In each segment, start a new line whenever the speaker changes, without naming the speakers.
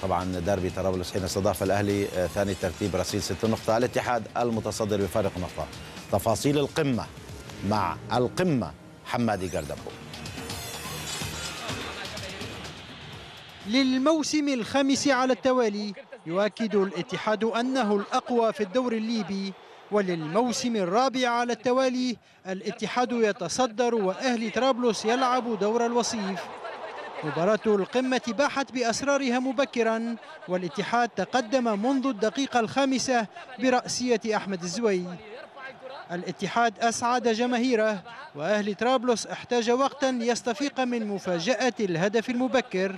طبعا ديربي طرابلس حين استضاف الأهلي ثاني ترتيب رصيد 6 نقطة، الاتحاد المتصدر بفارق نقطة. تفاصيل القمة مع القمة حمادي قردبو.
للموسم الخامس على التوالي يؤكد الاتحاد أنه الأقوى في الدوري الليبي، وللموسم الرابع على التوالي الاتحاد يتصدر وأهلي طرابلس يلعب دور الوصيف. مباراة القمة باحت بأسرارها مبكرا، والاتحاد تقدم منذ الدقيقة الخامسة برأسية أحمد الزوي. الاتحاد أسعد جماهيره، وأهلي طرابلس احتاج وقتا ليستفيق من مفاجأة الهدف المبكر.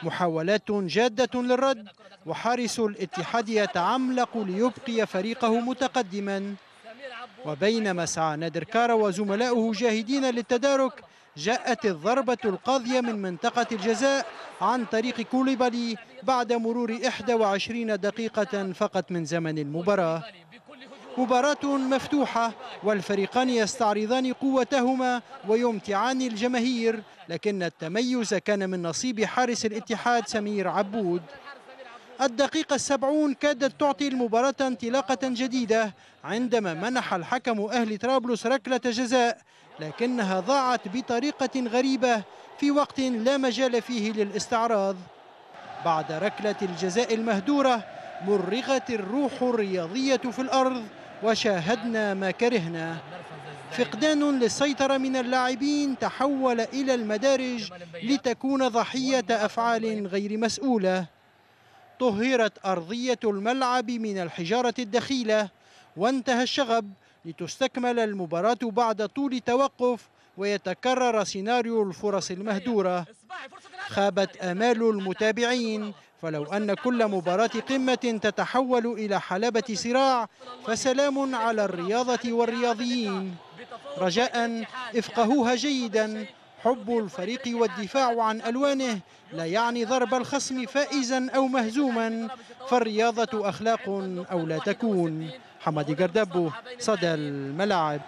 محاولات جادة للرد، وحارس الاتحاد يتعملق ليبقي فريقه متقدما. وبينما سعى نادر كارا وزملاؤه جاهدين للتدارك، جاءت الضربة القاضية من منطقة الجزاء عن طريق كوليبالي بعد مرور 21 دقيقة فقط من زمن المباراة. مباراة مفتوحة، والفريقان يستعرضان قوتهما ويمتعان الجماهير، لكن التميز كان من نصيب حارس الاتحاد سمير عبود. الدقيقة 70 كادت تعطي المباراة انطلاقة جديدة عندما منح الحكم أهلي طرابلس ركلة جزاء، لكنها ضاعت بطريقة غريبة في وقت لا مجال فيه للاستعراض. بعد ركلة الجزاء المهدورة مرغت الروح الرياضية في الأرض، وشاهدنا ما كرهنا. فقدان للسيطرة من اللاعبين تحول إلى المدارج لتكون ضحية أفعال غير مسؤولة. طهرت أرضية الملعب من الحجارة الدخيلة، وانتهى الشغب لتستكمل المباراة بعد طول توقف ويتكرر سيناريو الفرص المهدورة. خابت آمال المتابعين، فلو أن كل مباراة قمة تتحول إلى حلبة صراع فسلام على الرياضة والرياضيين. رجاء افقهوها جيدا، حب الفريق والدفاع عن ألوانه لا يعني ضرب الخصم فائزا أو مهزوما، فالرياضة أخلاق أو لا تكون. حمادي قردبو، صدى الملاعب.